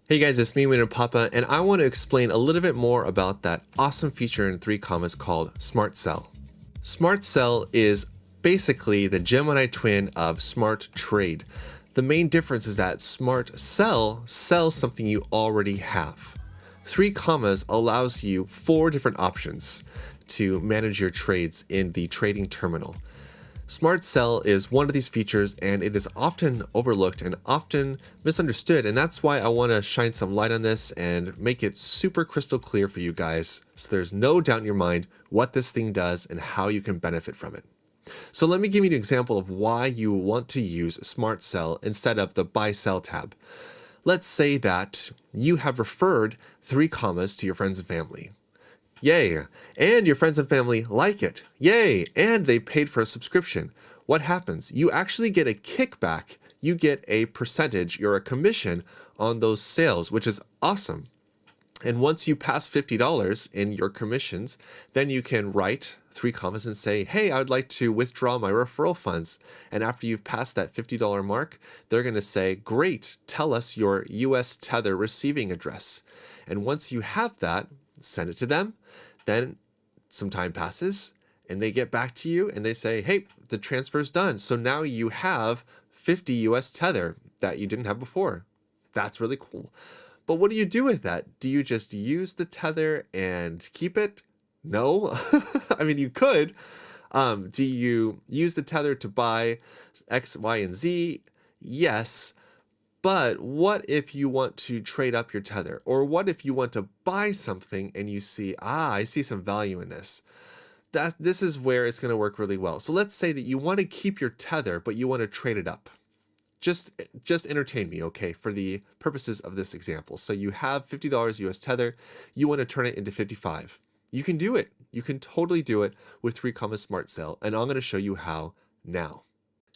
Hey guys, it's me, Papa, and I want to explain a little bit more about that awesome feature in 3commas called Smart Sell. Smart Sell is basically the Gemini twin of Smart Trade. The main difference is that Smart Sell sells something you already have. 3commas allows you 4 different options to manage your trades in the trading terminal. Smart Sell is one of these features, and it is often overlooked and often misunderstood, and that's why I want to shine some light on this and make it super crystal clear for you guys so there's no doubt in your mind what this thing does and how you can benefit from it. So let me give you an example of why you want to use Smart Sell instead of the Buy Sell tab. Let's say that you have referred 3commas to your friends and family. Yay! And your friends and family like it. Yay! And they paid for a subscription. What happens? You actually get a kickback. You get a percentage, you're a commission on those sales, which is awesome. And once you pass $50 in your commissions, then you can write 3commas and say, hey, I would like to withdraw my referral funds. And after you've passed that $50 mark, they're going to say, great, tell us your US Tether receiving address. And once you have that, send it to them. Then some time passes and they get back to you and they say, hey, the transfer's done. So now you have 50 US Tether that you didn't have before. That's really cool. But what do you do with that? Do you just use the Tether and keep it? No. I mean, you could. Do you use the Tether to buy X, Y, and Z? Yes. But what if you want to trade up your Tether? Or what if you want to buy something and you see, I see some value in this? This is where it's going to work really well. So let's say that you want to keep your Tether, but you want to trade it up. Just entertain me, okay, for the purposes of this example. So you have $50 US Tether, you want to turn it into 55. You can do it. You can totally do it with 3commas Smart Sell, and I'm going to show you how now.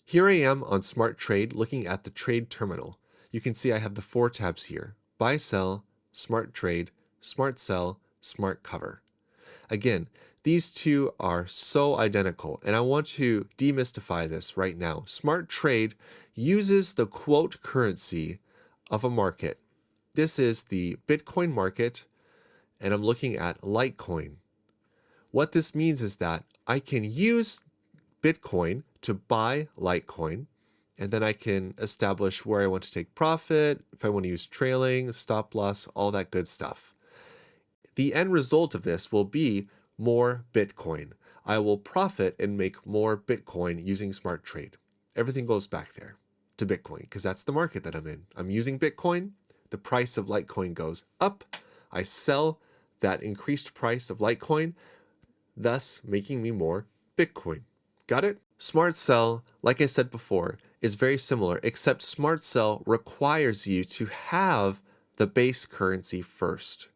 Here I am on Smart Trade looking at the trade terminal. You can see I have the 4 tabs here: Buy Sell, Smart Trade, Smart Sell, Smart Cover. Again, these two are so identical, and I want to demystify this right now. Smart Trade uses the quote currency of a market. This is the Bitcoin market, and I'm looking at Litecoin. What this means is that I can use Bitcoin to buy Litecoin, and then I can establish where I want to take profit, if I want to use trailing, stop loss, all that good stuff. The end result of this will be more Bitcoin. I will profit and make more Bitcoin using Smart Trade. Everything goes back there to Bitcoin because that's the market that I'm in. I'm using Bitcoin. The price of Litecoin goes up. I sell that increased price of Litecoin, thus making me more Bitcoin. Got it? Smart Sell, like I said before, is very similar, except Smart Sell requires you to have the base currency first.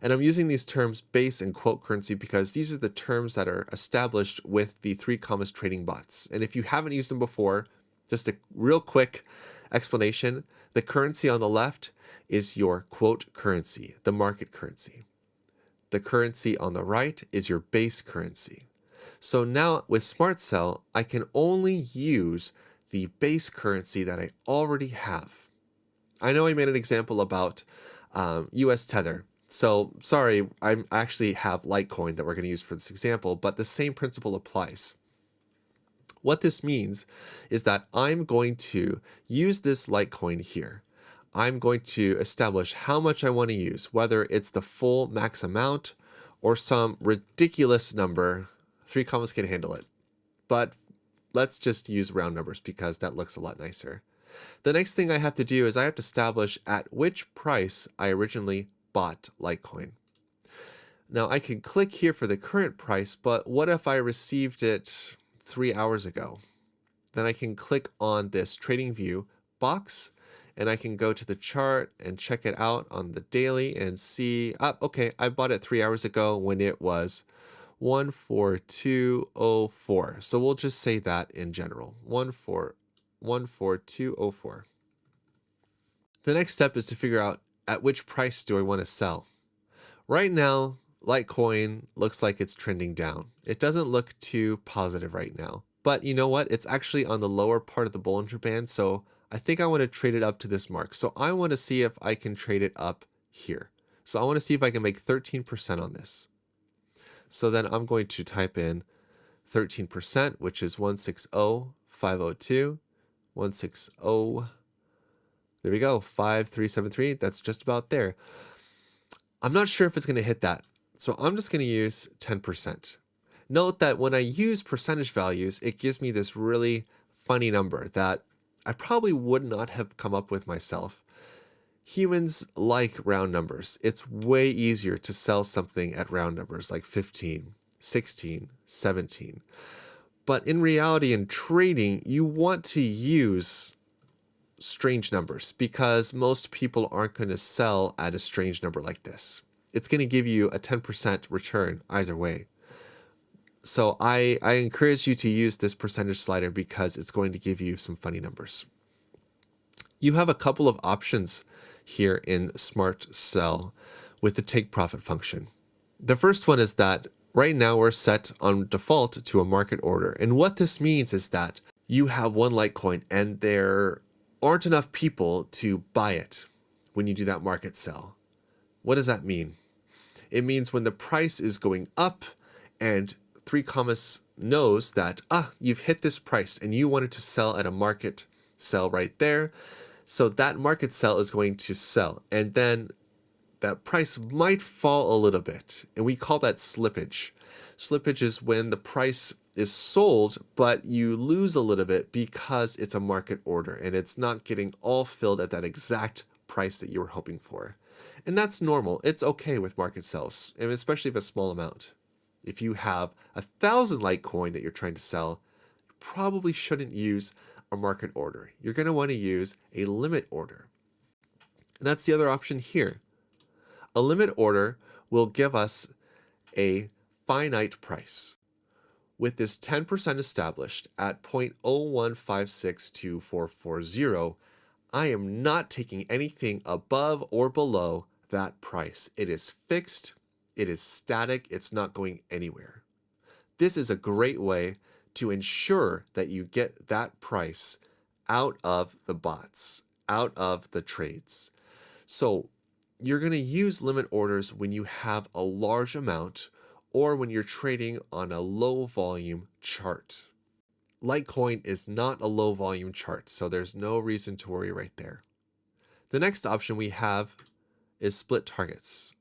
And I'm using these terms base and quote currency because these are the terms that are established with the 3commas trading bots. And if you haven't used them before, just a real quick explanation. The currency on the left is your quote currency, the market currency. The currency on the right is your base currency. So now with Smart Sell, I can only use the base currency that I already have. I know I made an example about US Tether. So sorry, I actually have Litecoin that we're going to use for this example, but the same principle applies. What this means is that I'm going to use this Litecoin here. I'm going to establish how much I want to use, whether it's the full max amount or some ridiculous number. 3commas can handle it. But let's just use round numbers because that looks a lot nicer. The next thing I have to do is I have to establish at which price I originally bought Litecoin. Now I can click here for the current price, but what if I received it 3 hours ago? Then I can click on this trading view box and I can go to the chart and check it out on the daily and see, okay, I bought it 3 hours ago when it was 14204. So we'll just say that in general, 14204. The next step is to figure out at which price do I want to sell. Right now, Litecoin looks like it's trending down. It doesn't look too positive right now. But you know what? It's actually on the lower part of the Bollinger Band, so I think I want to trade it up to this mark. So I want to see if I can trade it up here. So I want to see if I can make 13% on this. So then I'm going to type in 13%, which is 160,502, 160, there we go, 5373. That's just about there. I'm not sure if it's going to hit that. So I'm just going to use 10%. Note that when I use percentage values, it gives me this really funny number that I probably would not have come up with myself. Humans like round numbers. It's way easier to sell something at round numbers like 15, 16, 17. But in reality, in trading, you want to use strange numbers because most people aren't going to sell at a strange number like this. It's going to give you a 10% return either way. So I encourage you to use this percentage slider because it's going to give you some funny numbers. You have a couple of options here in Smart Sell with the take profit function. The first one is that right now we're set on default to a market order. And what this means is that you have one Litecoin and there aren't enough people to buy it when you do that market sell. What does that mean? It means when the price is going up and 3commas knows that, you've hit this price and you wanted to sell at a market sell right there. So that market sell is going to sell. And then that price might fall a little bit. And we call that slippage. Slippage is when the price is sold, but you lose a little bit because it's a market order and it's not getting all filled at that exact price that you were hoping for. And that's normal. It's okay with market sells, and especially if a small amount. If you have 1,000 Litecoin that you're trying to sell, you probably shouldn't use a market order. You're going to want to use a limit order. And that's the other option here. A limit order will give us a finite price. With this 10% established at 0.01562440, I am not taking anything above or below that price. It is fixed, it is static, it's not going anywhere. This is a great way to ensure that you get that price out of the bots, out of the trades. So you're going to use limit orders when you have a large amount or when you're trading on a low volume chart. Litecoin is not a low volume chart, so there's no reason to worry right there. The next option we have is split targets.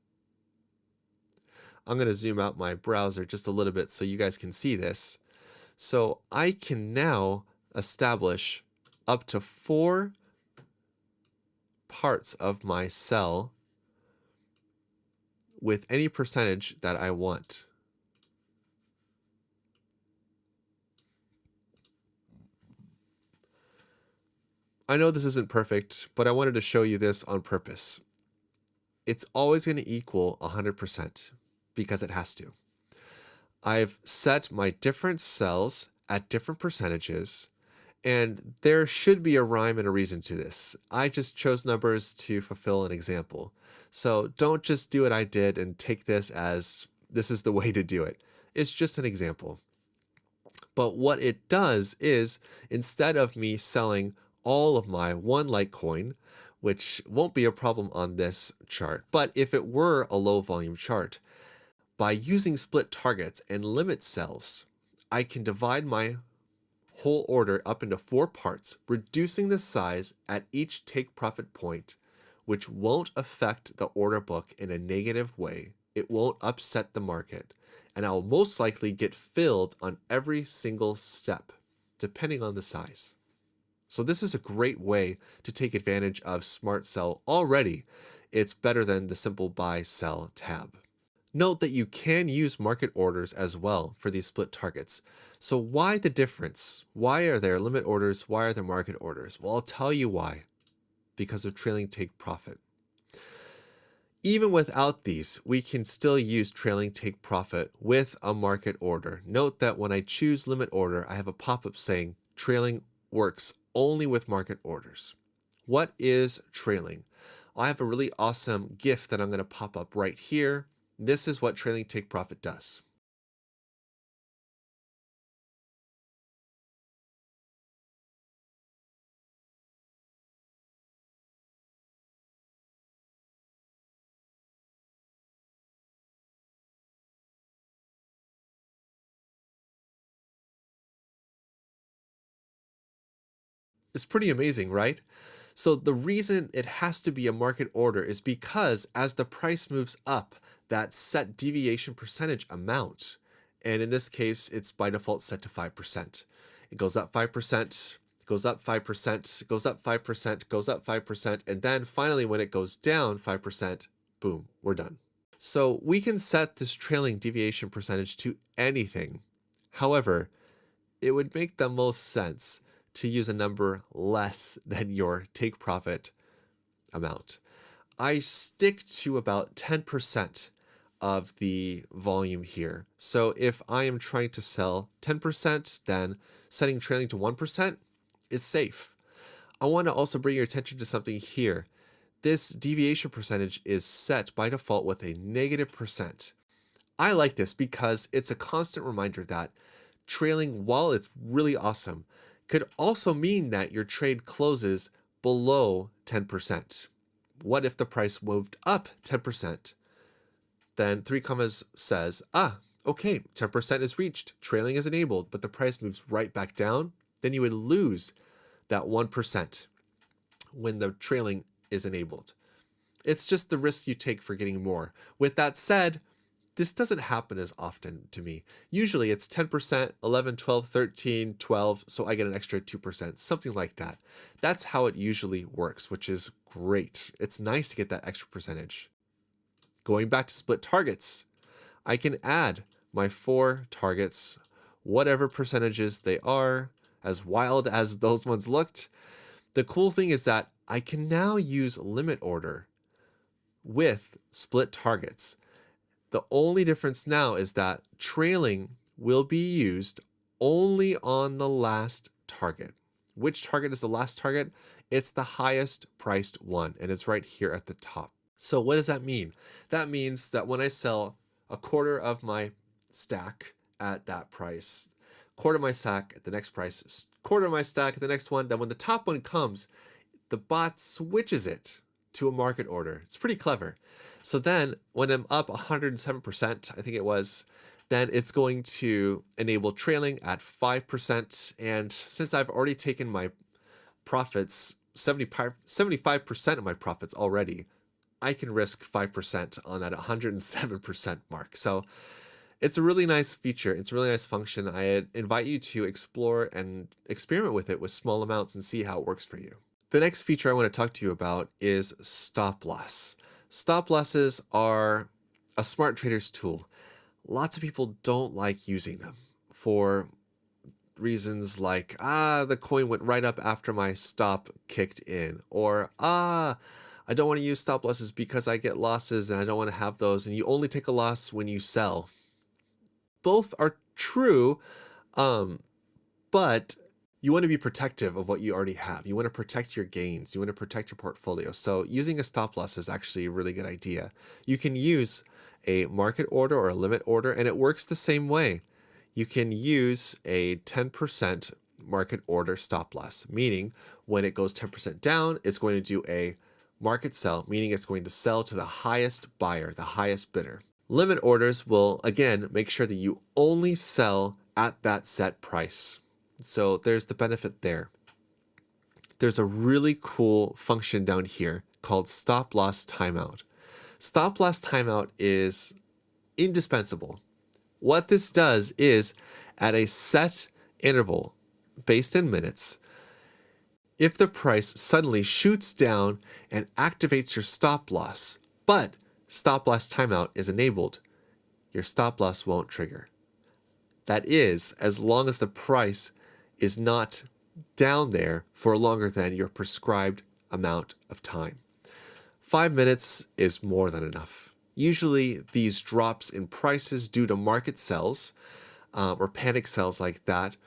I'm going to zoom out my browser just a little bit so you guys can see this. So I can now establish up to 4 parts of my sell with any percentage that I want. I know this isn't perfect, but I wanted to show you this on purpose. It's always going to equal 100% because it has to. I've set my different cells at different percentages, and there should be a rhyme and a reason to this. I just chose numbers to fulfill an example. So don't just do what I did and take this as this is the way to do it. It's just an example. But what it does is instead of me selling all of my one Litecoin, which won't be a problem on this chart, but if it were a low volume chart, by using split targets and limit cells, I can divide my whole order up into 4 parts, reducing the size at each take profit point, which won't affect the order book in a negative way. It won't upset the market, and I'll most likely get filled on every single step, depending on the size. So this is a great way to take advantage of Smart Sell already. It's better than the simple buy sell tab. Note that you can use market orders as well for these split targets. So why the difference? Why are there limit orders? Why are there market orders? Well, I'll tell you why. Because of trailing take profit. Even without these, we can still use trailing take profit with a market order. Note that when I choose limit order, I have a pop-up saying trailing works only with market orders. What is trailing? I have a really awesome GIF that I'm going to pop up right here. This is what trailing take profit does. It's pretty amazing, right? So the reason it has to be a market order is because as the price moves up, that set deviation percentage amount, and in this case, it's by default set to 5%. It goes up 5%, goes up 5%, goes up 5%, goes up 5%, and then finally when it goes down 5%, boom, we're done. So we can set this trailing deviation percentage to anything. However, it would make the most sense to use a number less than your take profit amount. I stick to about 10% of the volume here. So if I am trying to sell 10%, then setting trailing to 1% is safe. I want to also bring your attention to something here. This deviation percentage is set by default with a -%. I like this because it's a constant reminder that trailing, while it's really awesome, could also mean that your trade closes below 10%. What if the price moved up 10%? Then 3commas says, okay, 10% is reached, trailing is enabled, but the price moves right back down. Then you would lose that 1% when the trailing is enabled. It's just the risk you take for getting more. With that said, this doesn't happen as often to me. Usually it's 10%, 11, 12, 13, 12, so I get an extra 2%, something like that. That's how it usually works, which is great. It's nice to get that extra percentage. Going back to split targets, I can add my 4 targets, whatever percentages they are, as wild as those ones looked. The cool thing is that I can now use limit order with split targets. The only difference now is that trailing will be used only on the last target. Which target is the last target? It's the highest priced one, and it's right here at the top. So what does that mean? That means that when I sell a quarter of my stack at that price, quarter of my stack at the next price, quarter of my stack at the next one, then when the top one comes, the bot switches it to a market order. It's pretty clever. So then when I'm up 107%, I think it was, then it's going to enable trailing at 5%. And since I've already taken my profits, 75% of my profits already, I can risk 5% on that 107% mark. So it's a really nice feature. It's a really nice function. I invite you to explore and experiment with it with small amounts and see how it works for you. The next feature I want to talk to you about is stop loss. Stop losses are a smart trader's tool. Lots of people don't like using them for reasons like, the coin went right up after my stop kicked in, or, I don't want to use stop losses because I get losses and I don't want to have those, and you only take a loss when you sell. Both are true, but you want to be protective of what you already have. You want to protect your gains. You want to protect your portfolio. So using a stop loss is actually a really good idea. You can use a market order or a limit order, and it works the same way. You can use a 10% market order stop loss, meaning when it goes 10% down, it's going to do a market sell, meaning it's going to sell to the highest buyer, the highest bidder. Limit orders will, again, make sure that you only sell at that set price. So there's the benefit there. There's a really cool function down here called stop loss timeout. Stop loss timeout is indispensable. What this does is at a set interval based in minutes, if the price suddenly shoots down and activates your stop loss, but stop loss timeout is enabled, your stop loss won't trigger. That is, as long as the price is not down there for longer than your prescribed amount of time. 5 minutes is more than enough. Usually these drops in prices due to market sells or panic sells like that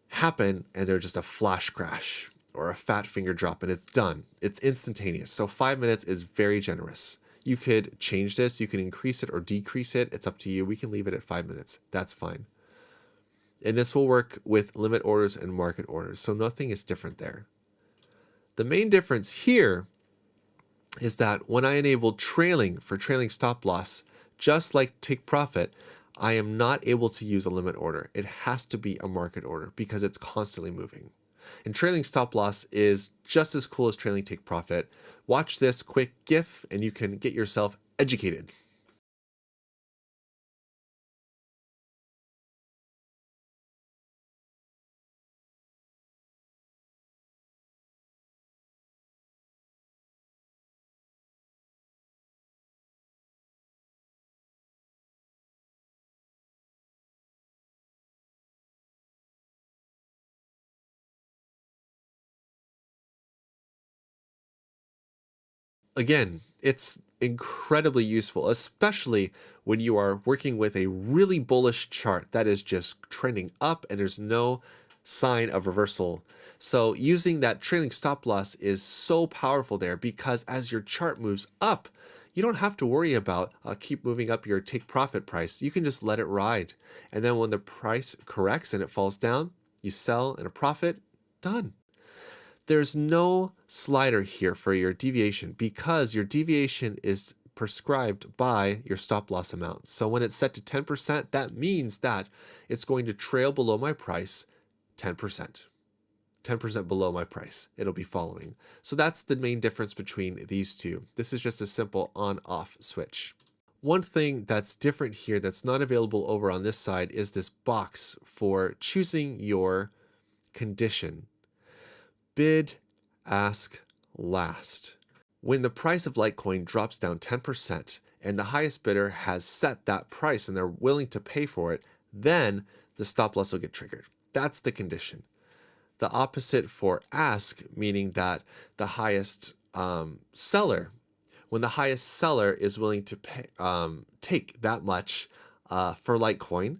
happen and they're just a flash crash or a fat finger drop and it's done. It's instantaneous. So 5 minutes is very generous. You could change this, you can increase it or decrease it. It's up to you. We can leave it at 5 minutes. That's fine. And this will work with limit orders and market orders. So nothing is different there. The main difference here is that when I enable trailing for trailing stop loss, just like take profit, I am not able to use a limit order. It has to be a market order because it's constantly moving. And trailing stop loss is just as cool as trailing take profit. Watch this quick GIF and you can get yourself educated. Again, it's incredibly useful, especially when you are working with a really bullish chart that is just trending up and there's no sign of reversal. So using that trailing stop loss is so powerful there because as your chart moves up, you don't have to worry about keep moving up your take profit price. You can just let it ride. And then when the price corrects and it falls down, you sell in a profit, done. There's no slider here for your deviation because your deviation is prescribed by your stop loss amount. So when it's set to 10%, that means that it's going to trail below my price 10%. 10% below my price, it'll be following. So that's the main difference between these two. This is just a simple on-off switch. One thing that's different here that's not available over on this side is this box for choosing your condition. Bid, ask, last. When the price of Litecoin drops down 10% and the highest bidder has set that price and they're willing to pay for it, then the stop loss will get triggered. That's the condition. The opposite for ask, meaning that the highest seller, when the highest seller is willing to pay, take that much for Litecoin,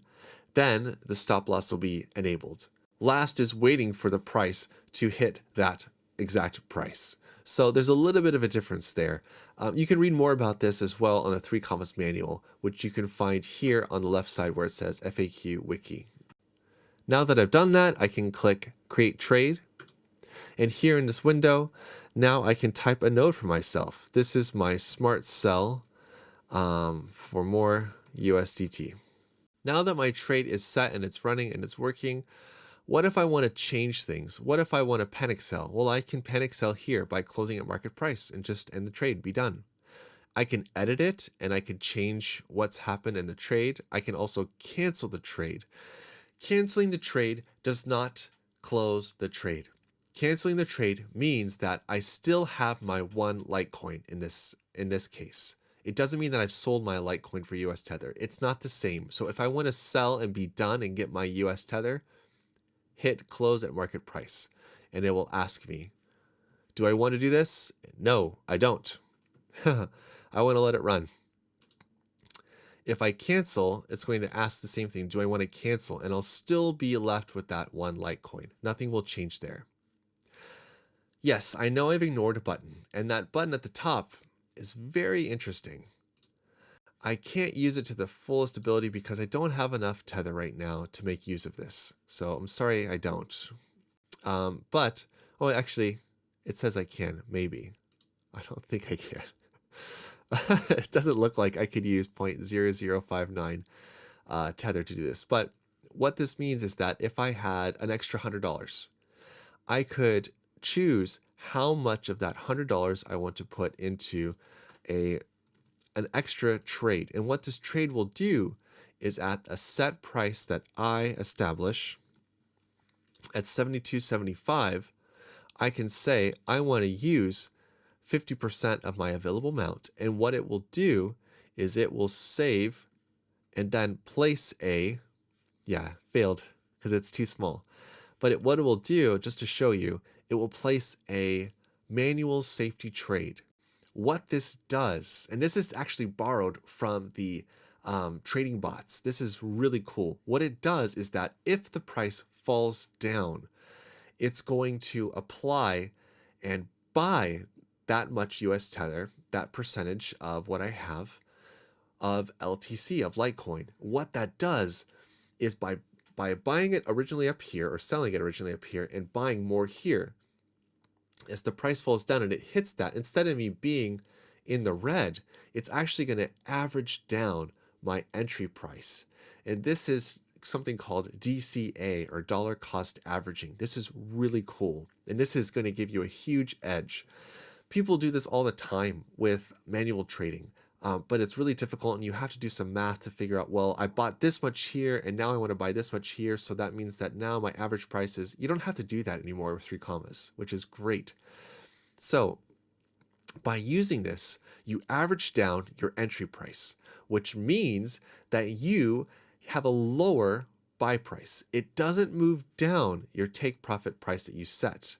then the stop loss will be enabled. Last is waiting for the price to hit that exact price. So there's a little bit of a difference there. You can read more about this as well on the 3commas manual, which you can find here on the left side where it says FAQ Wiki. Now that I've done that, I can click Create Trade. And here in this window, now I can type a node for myself. This is my smart sell for more USDT. Now that my trade is set and it's running and it's working, what if I want to change things? What if I want to panic sell? Well, I can panic sell here by closing at market price and just end the trade, be done. I can edit it and I can change what's happened in the trade. I can also cancel the trade. Canceling the trade does not close the trade. Canceling the trade means that I still have my one Litecoin in this case. It doesn't mean that I've sold my Litecoin for US Tether. It's not the same. So if I want to sell and be done and get my US Tether, hit close at market price and it will ask me, do I want to do this? No, I don't. I want to let it run. If I cancel, it's going to ask the same thing. Do I want to cancel? And I'll still be left with that one Litecoin. Nothing will change there. Yes, I know I've ignored a button, and that button at the top is very interesting. I can't use it to the fullest ability because I don't have enough tether right now to make use of this. So I'm sorry I don't. But, oh, actually, it says I can, maybe. I don't think I can. It doesn't look like I could use 0.0059 tether to do this. But what this means is that if I had an extra $100, I could choose how much of that $100 I want to put into an extra trade. And what this trade will do is at a set price that I establish at 72.75, I can say I want to use 50% of my available amount. And what it will do is it will save and then place failed because it's too small. But what it will do, just to show you, it will place a manual safety trade. What this does, and this is actually borrowed from the trading bots. This is really cool. What it does is that if the price falls down, it's going to apply and buy that much US Tether, that percentage of what I have of LTC, of Litecoin. What that does is by buying it originally up here or selling it originally up here and buying more here, as the price falls down and it hits that, instead of me being in the red, it's actually going to average down my entry price. And this is something called DCA, or dollar cost averaging. This is really cool, and this is going to give you a huge edge. People do this all the time with manual trading, but it's really difficult, and you have to do some math to figure out, well, I bought this much here, and now I want to buy this much here, so that means that now my average price is, you don't have to do that anymore with 3commas, which is great. So by using this, you average down your entry price, which means that you have a lower buy price. It doesn't move down your take profit price that you set.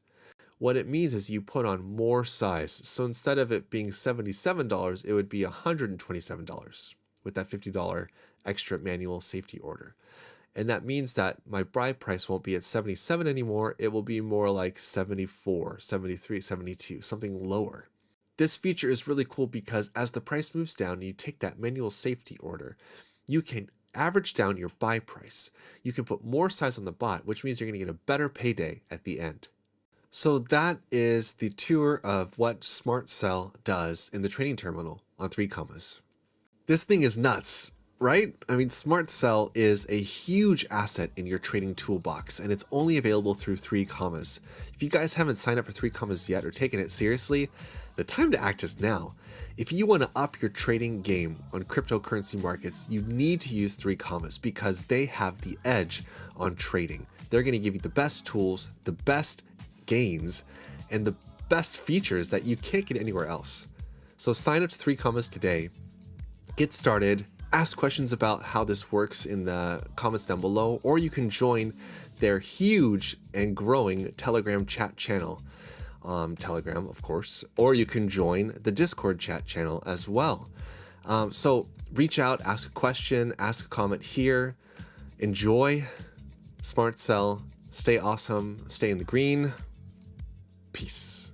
What it means is you put on more size. So instead of it being $77, it would be $127 with that $50 extra manual safety order. And that means that my buy price won't be at 77 anymore. It will be more like 74, 73, 72, something lower. This feature is really cool because as the price moves down and you take that manual safety order, you can average down your buy price. You can put more size on the bot, which means you're going to get a better payday at the end. So that is the tour of what Smart Sell does in the trading terminal on 3commas. This thing is nuts, right? I mean, Smart Sell is a huge asset in your trading toolbox, and it's only available through 3commas. If you guys haven't signed up for 3commas yet or taken it seriously, the time to act is now. If you want to up your trading game on cryptocurrency markets, you need to use 3commas because they have the edge on trading. They're going to give you the best tools, the best gains, and the best features that you can't get anywhere else. So sign up to 3commas today, get started, ask questions about how this works in the comments down below, or you can join their huge and growing Telegram chat channel. Telegram, of course, or you can join the Discord chat channel as well. So reach out, ask a question, ask a comment here. Enjoy Smart Sell. Stay awesome. Stay in the green. Peace.